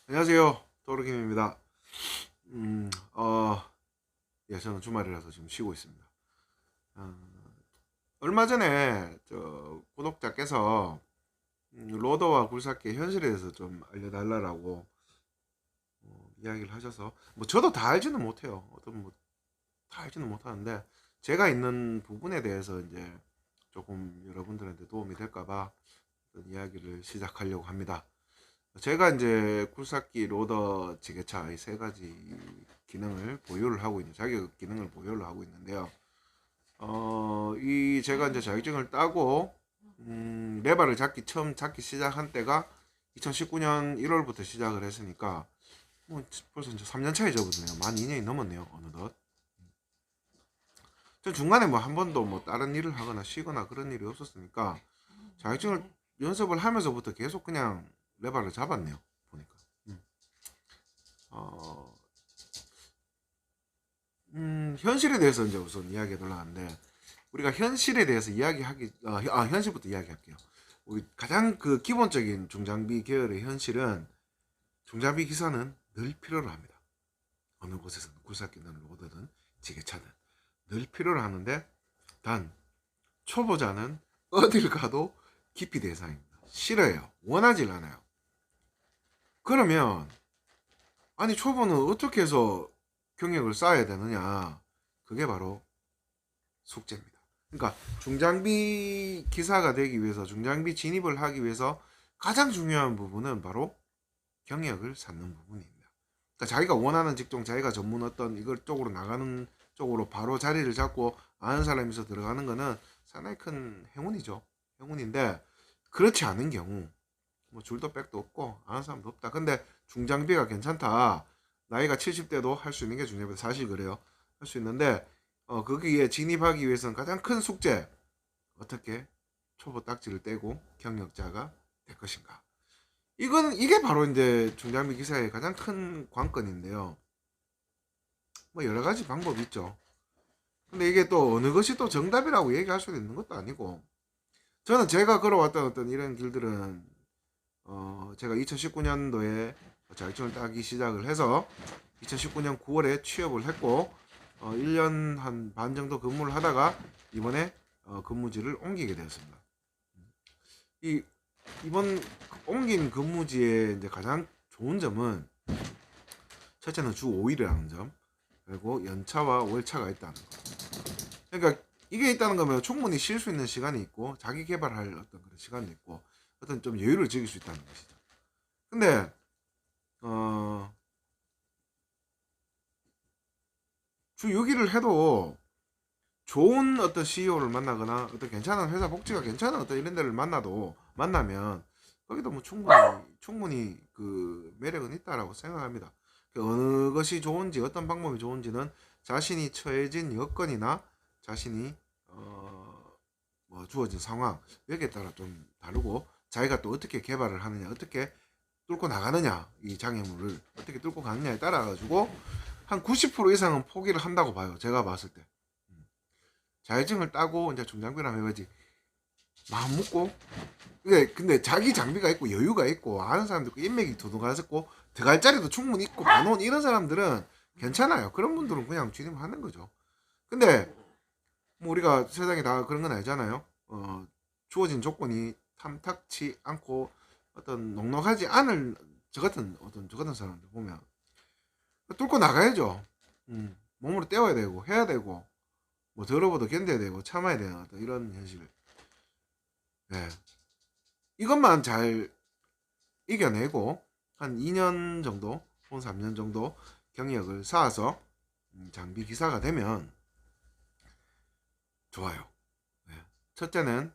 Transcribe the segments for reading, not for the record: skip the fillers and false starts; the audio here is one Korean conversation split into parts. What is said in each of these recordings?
안녕하세요. 도르김입니다. 음, 어, 저는 주말이라서 지금 쉬고 있습니다. 어, 얼마 전에 구독자께서 로더와 굴삭기 현실에 대해서 좀 알려달라고 이야기를 하셔서 뭐 저도 다 알지는 못해요. 다 알지는 못하는데 제가 있는 부분에 대해서 이제 조금 여러분들한테 도움이 될까봐 이야기를 시작하려고 합니다. 제가 이제 굴삭기, 로더, 지게차 이 세 가지 기능을 보유를 하고 있는 자격 기능을 보유를 하고 있는데요. 이 제가 이제 자격증을 따고 레바를 처음 잡기 시작한 때가 2019년 1월부터 시작을 했으니까 뭐 벌써 이제 3년 차이 접어드네요. 만 2년이 넘었네요. 어느덧. 저 중간에 뭐 한 번도 뭐 다른 일을 하거나 쉬거나 그런 일이 없었으니까 자격증을 연습을 하면서부터 계속 그냥 레바를 잡았네요. 보니까. 음. 어, 현실에 대해서 이제 우선 이야기해 보려 하는데, 우리가 현실에 대해서 현실부터 이야기할게요. 우리 가장 그 기본적인 중장비 계열의 현실은, 중장비 기사는 늘 필요로 합니다. 어느 곳에서는 굴삭기든 로드든 지게차든 늘 필요로 하는데, 단 초보자는 어딜 가도 기피 대상입니다. 싫어요. 원하질 않아요. 그러면 아니 초보는 어떻게 해서 경력을 쌓아야 되느냐? 그게 바로 숙제입니다. 그러니까 중장비 기사가 되기 위해서, 중장비 진입을 하기 위해서 가장 중요한 부분은 바로 경력을 쌓는 부분입니다. 그러니까 자기가 원하는 직종, 자기가 전문 어떤 이걸 쪽으로 나가는 쪽으로 바로 자리를 잡고 아는 사람이 있어 들어가는 거는 상당히 큰 행운이죠. 행운인데 그렇지 않은 경우 뭐 줄도 백도 없고 아는 사람도 없다. 근데 중장비가 괜찮다. 나이가 70대도 할 수 있는 게 중장비다. 사실 그래요. 할 수 있는데 거기에 진입하기 위해서는 가장 큰 숙제, 어떻게 초보 딱지를 떼고 경력자가 될 것인가. 이게 바로 이제 중장비 기사의 가장 큰 관건인데요. 뭐 여러 가지 방법이 있죠. 근데 이게 또 어느 것이 또 정답이라고 얘기할 수 있는 것도 아니고, 저는 제가 걸어왔던 어떤 이런 길들은 제가 2019년도에 자격증을 따기 시작을 해서 2019년 9월에 취업을 했고 1년 한 반 정도 근무를 하다가 이번에 근무지를 옮기게 되었습니다. 이 이번 옮긴 근무지의 이제 가장 좋은 점은, 첫째는 주 5일이라는 점, 그리고 연차와 월차가 있다는 거. 그러니까 이게 있다는 거면 충분히 쉴 수 있는 시간이 있고 자기 개발할 어떤 그런 시간도 있고 어떤 좀 여유를 즐길 수 있다는 것이죠. 근데 어, 주 6일을 해도 좋은 어떤 CEO를 만나거나 어떤 괜찮은 회사 복지가 괜찮은 어떤 이런 데를 만나면 거기도 뭐 충분히 그 매력은 있다라고 생각합니다. 그 어느 것이 좋은지, 어떤 방법이 좋은지는 자신이 처해진 여건이나 자신이 뭐 주어진 상황 여기에 따라 좀 다르고, 자기가 또 어떻게 개발을 하느냐, 어떻게 뚫고 나가느냐, 이 장애물을 어떻게 뚫고 가느냐에 따라 가지고 한 90% 이상은 포기를 한다고 봐요. 제가 봤을 때. 자격증을 따고 이제 중장비라면 해야지 마음 먹고. 근데 자기 장비가 있고 여유가 있고 아는 사람도 있고 인맥이 두둑하고 들어갈 자리도 충분히 있고 많은 이런 사람들은 괜찮아요. 그런 분들은 그냥 진입하는 거죠. 근데 뭐 우리가 세상에 다 그런 건 알잖아요. 주어진 조건이 탐탁치 않고 어떤 넉넉하지 않을 저 같은 사람들 보면 뚫고 나가야죠. 몸으로 때워야 되고 해야 되고 뭐 더러워도 견뎌야 되고 참아야 되는 어떤 이런 현실. 네. 이것만 잘 이겨내고 한 2년 정도 혹은 3년 정도 경력을 쌓아서 장비 기사가 되면 좋아요. 네. 첫째는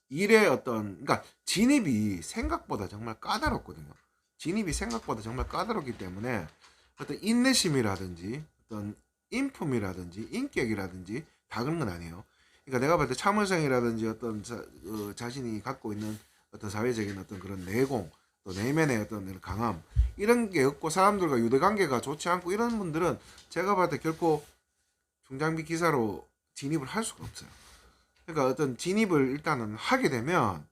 일의 어떤, 그러니까 진입이 생각보다 정말 까다롭거든요. 진입이 생각보다 정말 까다롭기 때문에 어떤 인내심이라든지 어떤 인품이라든지 인격이라든지 다 그런 건 아니에요. 그러니까 내가 봤을 때 참을성이라든지 어떤 자신이 갖고 있는 어떤 사회적인 어떤 그런 내공, 또 내면의 어떤 강함, 이런 게 없고 사람들과 유대관계가 좋지 않고 이런 분들은 제가 봤을 때 결코 중장비 기사로 진입을 할 수가 없어요. 그러니까 어떤 진입을 일단은 하게 되면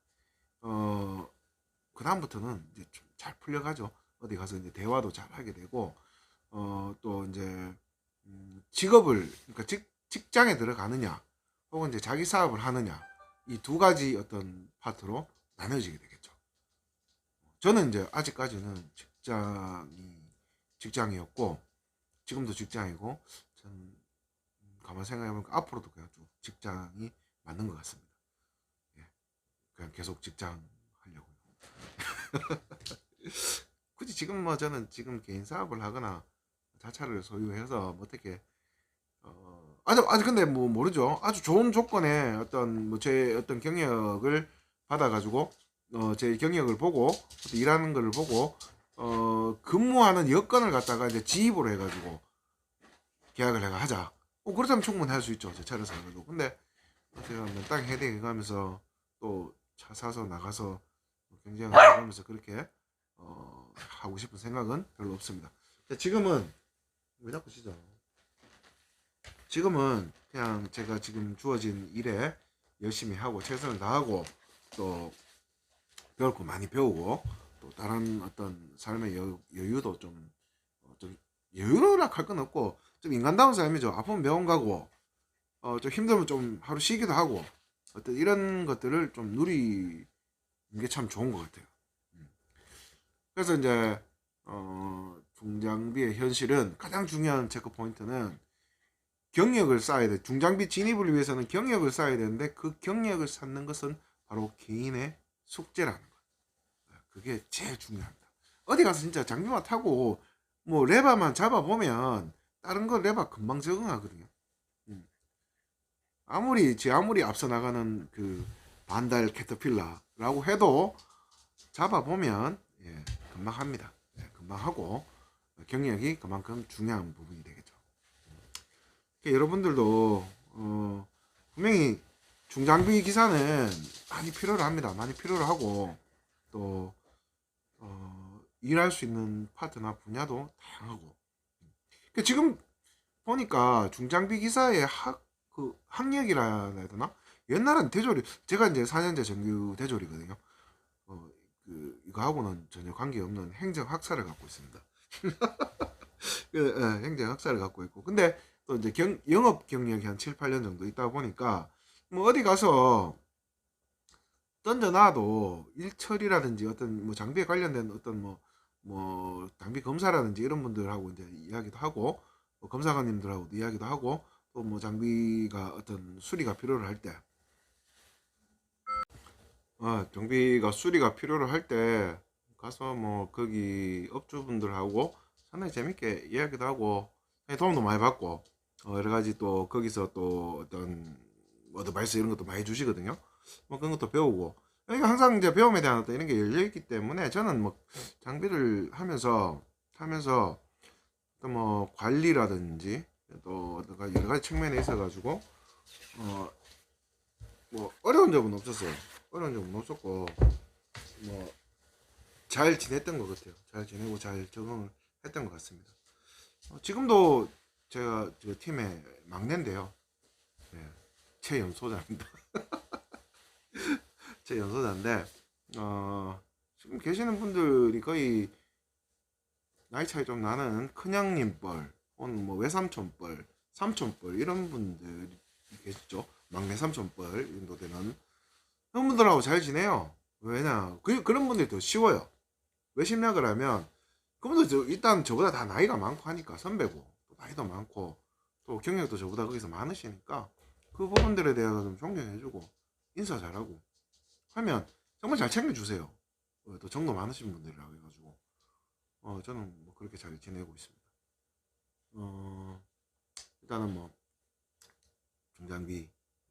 그 다음부터는 이제 좀 잘 풀려가죠. 어디 가서 이제 대화도 잘 하게 되고, 또 이제 직업을, 그러니까 직장에 들어가느냐 혹은 이제 자기 사업을 하느냐, 이 두 가지 어떤 파트로 나눠지게 되겠죠. 저는 이제 아직까지는 직장이었고 지금도 직장이고, 전 가만 생각해보니까 앞으로도 그냥 쭉 직장이 맞는 것 같습니다. 예, 그냥 계속 직장 하려고요. 굳이 지금 뭐 저는 지금 개인 사업을 하거나 자차를 소유해서 뭐 어떻게 아주 근데 뭐 모르죠. 아주 좋은 조건의 어떤 뭐 제 어떤 경력을 받아가지고 제 경력을 보고 일하는 거를 보고 근무하는 여건을 갖다가 이제 지입으로 해가지고 계약을 해가 하자. 그렇다면 충분히 할 수 있죠. 제 차를 사가지고. 근데 제가 맨땅 헤딩해 가면서 또 차 사서 나가서 경쟁을 하면서 그렇게 하고 싶은 생각은 별로 없습니다. 지금은 왜 자꾸 시죠? 지금은 그냥 제가 지금 주어진 일에 열심히 하고 최선을 다하고 또 배울 거 많이 배우고 또 다른 어떤 삶의 여유도 좀 여유라 할 건 없고 좀 인간다운 삶이죠. 아프면 병원 가고 좀 힘들면 좀 하루 쉬기도 하고 어떤 이런 것들을 좀 누리는 게 참 좋은 것 같아요. 그래서 이제 중장비의 현실은 가장 중요한 체크 포인트는 경력을 쌓아야 돼. 중장비 진입을 위해서는 경력을 쌓아야 되는데 그 경력을 쌓는 것은 바로 개인의 숙제라는 거예요. 그게 제일 중요합니다. 어디 가서 진짜 장비만 타고 뭐 레바만 잡아보면 다른 거 레바 금방 적응하거든요. 아무리 앞서 나가는 그 반달 캐터필라라고 해도 잡아보면 금방 합니다. 금방 하고 경력이 그만큼 중요한 부분이 되겠죠. 여러분들도 분명히 중장비 기사는 많이 필요로 합니다. 많이 필요로 하고 또 일할 수 있는 파트나 분야도 다양하고 지금 보니까 중장비 기사의 학력이라 해야 되나? 옛날엔 대졸이 제가 이제 4년제 정규 대졸이거든요. 이거하고는 전혀 관계없는 행정학사를 갖고 있습니다. 행정학사를 갖고 있고 근데 또 이제 영업 경력이 한 7, 8년 정도 있다 보니까 뭐 어디 가서 던져놔도 일처리라든지 어떤 뭐 장비에 관련된 어떤 뭐 장비 검사라든지 이런 분들하고 이제 이야기도 하고 검사관님들하고도 이야기도 하고 또 뭐 장비가 어떤 수리가 필요로 할 때 장비가 수리가 필요로 할 때 가서 뭐 거기 업주분들하고 상당히 재밌게 이야기도 하고 도움도 많이 받고 여러 가지 또 거기서 또 어떤 어드바이스 이런 것도 많이 주시거든요. 뭐 그런 것도 배우고 그러니까 항상 이제 배움에 대한 어떤 이런 게 열려 있기 때문에 저는 뭐 장비를 하면서 또 뭐 관리라든지 또 여러 가지 측면에 있어 가지고 뭐 어려운 점은 없었어요. 어려운 점은 없었고 뭐 잘 지냈던 것 같아요. 잘 지내고 잘 적응을 했던 것 같습니다. 지금도 제가 팀의 막내인데요. 네, 최연소자입니다. 최연소자인데 지금 계시는 분들이 거의 나이 차이 좀 나는 큰형님 뻘 혹은 뭐 외삼촌 뻘, 삼촌 뻘 이런 분들이 계시죠. 막내 삼촌 뻘 정도 되는 그런 분들하고 잘 지내요. 왜냐 그런 분들이 더 쉬워요. 왜 쉽냐 그러면 그분들 일단 저보다 다 나이가 많고 하니까 선배고 또 나이도 많고 또 경력도 저보다 거기서 많으시니까 그 부분들에 대해서 좀 존경해주고 인사 잘하고 하면 정말 잘 챙겨주세요. 또 정도 많으신 분들이라 해가지고 저는 뭐 그렇게 잘 지내고 있습니다. 일단은 뭐 중장비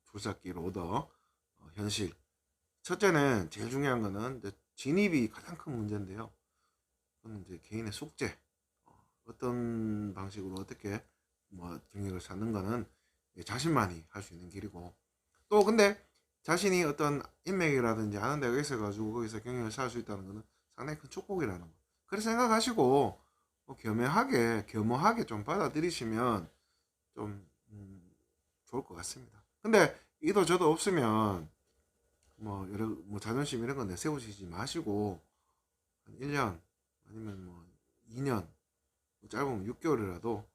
줄삭기 로더 현실 첫째는 제일 중요한 거는 이제 진입이 가장 큰 문제인데요. 그건 이제 개인의 숙제 어떤 방식으로 어떻게 뭐 경력을 쌓는 거는 자신만이 할 수 있는 길이고 또 근데 자신이 어떤 인맥이라든지 아는 데가 있어가지고 거기서 경력을 쌓을 수 있다는 거는 상당히 큰 축복이라는 거. 그래서 생각하시고 겸허하게 좀 받아들이시면 좀 좋을 것 같습니다. 근데 이도 저도 없으면 뭐 자존심 이런 거 내세우시지 마시고 한 1년 아니면 뭐 2년, 뭐 짧으면 6개월이라도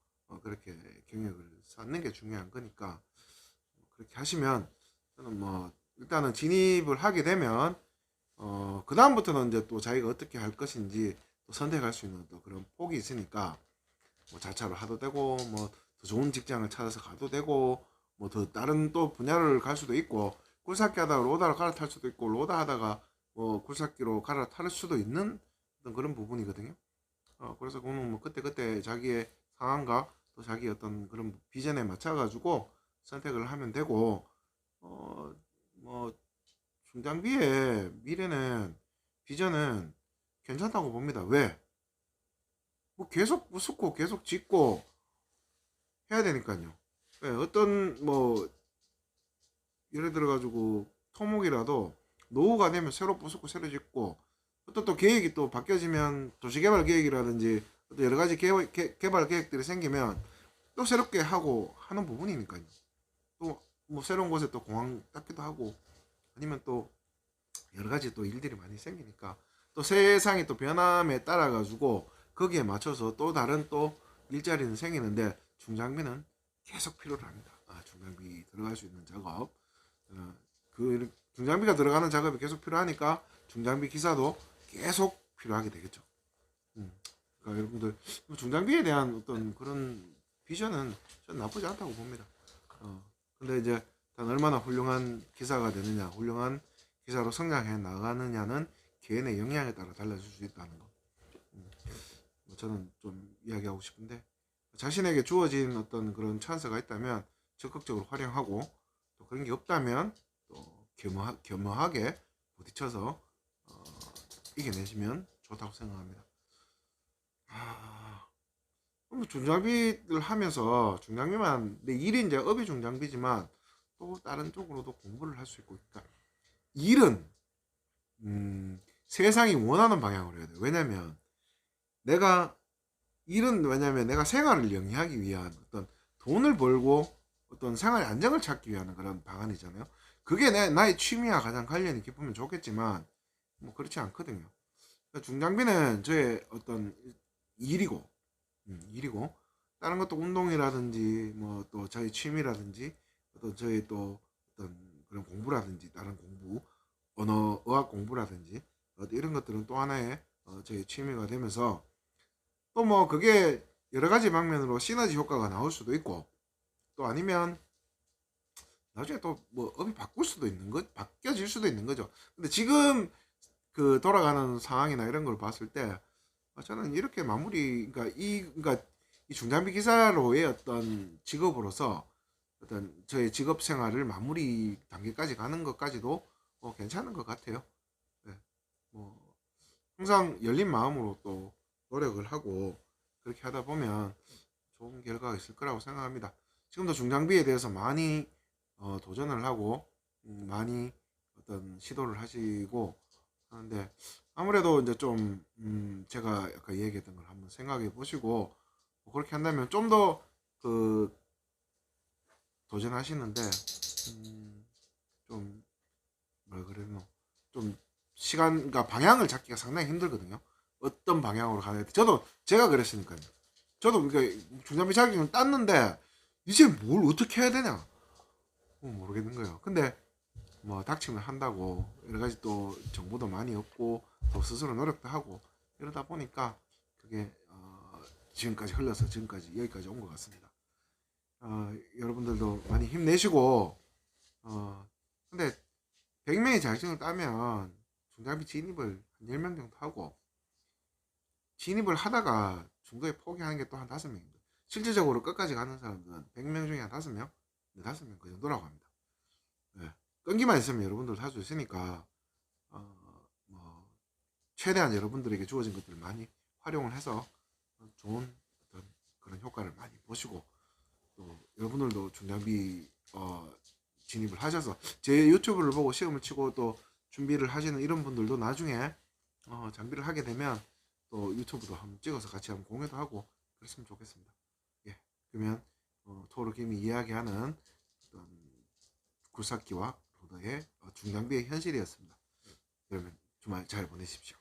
그렇게 경력을 쌓는 게 중요한 거니까 그렇게 하시면 저는 뭐 일단은 진입을 하게 되면 그 다음부터는 이제 또 자기가 어떻게 할 것인지 또 선택할 수 있는 또 그런 폭이 있으니까 뭐 자차로 하도 되고 뭐 더 좋은 직장을 찾아서 가도 되고 뭐 더 다른 또 분야를 갈 수도 있고 굴삭기 하다가 로다로 갈아탈 수도 있고 로다 하다가 뭐 굴삭기로 갈아탈 수도 있는 어떤 그런 부분이거든요. 그래서 그거는 뭐 그때 자기의 상황과 또 자기 어떤 그런 비전에 맞춰 가지고 선택을 하면 되고 뭐 중장비의 미래는 비전은 괜찮다고 봅니다. 왜? 뭐 계속 부수고 계속 짓고 해야 되니까요. 예, 어떤 뭐 예를 들어 가지고 토목이라도 노후가 되면 새로 부수고 새로 짓고 어떤 또 계획이 또 바뀌어지면 도시개발 계획이라든지 또 여러 가지 개발 계획들이 생기면 또 새롭게 하고 하는 부분이니까요. 또 뭐 새로운 곳에 또 공항 닦기도 하고 아니면 또 여러 가지 또 일들이 많이 생기니까 또 세상이 또 변함에 따라 가지고 거기에 맞춰서 또 다른 또 일자리는 생기는데 중장비는 계속 필요로 합니다. 중장비 들어갈 수 있는 작업 그 중장비가 들어가는 작업이 계속 필요하니까 중장비 기사도 계속 필요하게 되겠죠. 그러니까 여러분들 중장비에 대한 어떤 그런 비전은 전 나쁘지 않다고 봅니다. 근데 이제 단 얼마나 훌륭한 기사가 되느냐, 훌륭한 기사로 성장해 나가느냐는 개인의 역량에 따라 달라질 수 있다는 거. 뭐 저는 좀 이야기하고 싶은데 자신에게 주어진 어떤 그런 찬스가 있다면 적극적으로 활용하고 또 그런 게 없다면 또 겸허하게 부딪혀서 이겨내시면 좋다고 생각합니다. 뭐 중장비를 하면서 중장비만 내 일이 이제 업이 중장비지만 또 다른 쪽으로도 공부를 할 수 있고 그러니까 일은 세상이 원하는 방향으로 해야 돼요. 왜냐면 내가 일은 왜냐면 내가 생활을 영위하기 위한 어떤 돈을 벌고 어떤 생활의 안정을 찾기 위한 그런 방안이잖아요. 그게 나의 취미와 가장 관련이 깊으면 좋겠지만 뭐 그렇지 않거든요. 그러니까 중장비는 저의 어떤 일이고 일이고 다른 것도 운동이라든지 뭐 또 저희 취미라든지 또 저희 또 어떤 그런 공부라든지 다른 공부 언어 의학 공부라든지 이런 것들은 또 하나의 저희 취미가 되면서 또 뭐 그게 여러 가지 방면으로 시너지 효과가 나올 수도 있고 또 아니면 나중에 또 뭐 업이 바꿀 수도 있는 거 바뀌어질 수도 있는 거죠. 근데 지금 그 돌아가는 상황이나 이런 걸 봤을 때 저는 이렇게 마무리 그러니까 이 중장비 기사로의 어떤 직업으로서 어떤 저의 직업 생활을 마무리 단계까지 가는 것까지도 괜찮은 것 같아요. 네. 뭐 항상 열린 마음으로 또 노력을 하고 그렇게 하다 보면 좋은 결과가 있을 거라고 생각합니다. 지금도 중장비에 대해서 많이 도전을 하고 많이 어떤 시도를 하시고 하는데 아무래도 이제 좀 제가 아까 얘기했던 걸 한번 생각해 보시고 뭐 그렇게 한다면 좀 더 그 도전하시는데 좀 뭐라 그래노 좀 시간 그러니까 방향을 잡기가 상당히 힘들거든요. 어떤 방향으로 가야 돼? 저도 제가 그랬으니까요. 저도 그러니까 중장비 자격증을 땄는데 이제 뭘 어떻게 해야 되냐 모르겠는 거예요. 근데 뭐 닥치면 한다고 여러 가지 또 정보도 많이 얻고 또 스스로 노력도 하고 이러다 보니까 그게 지금까지 흘러서 지금까지 여기까지 온 것 같습니다. 여러분들도 많이 힘내시고 근데 100명이 자격증을 따면 중장비 진입을 한 10명 정도 하고 진입을 하다가 중도에 포기하는 게 또 한 5명입니다. 실질적으로 끝까지 가는 사람들은 100명 중에 한 5명, 5명 그 정도라고 합니다. 네. 끈기만 있으면 여러분들 할 수 있으니까 뭐 최대한 여러분들에게 주어진 것들을 많이 활용을 해서 좋은 어떤 그런 효과를 많이 보시고 또 여러분들도 중장비 진입을 하셔서 제 유튜브를 보고 시험을 치고 또 준비를 하시는 이런 분들도 나중에 장비를 하게 되면 또 유튜브도 한번 찍어서 같이 한번 공유도 하고 그랬으면 좋겠습니다. 예, 그러면 토르김이 이야기하는 어떤 굴삭기와 로더의 중장비의 현실이었습니다. 그러면 주말 잘 보내십시오.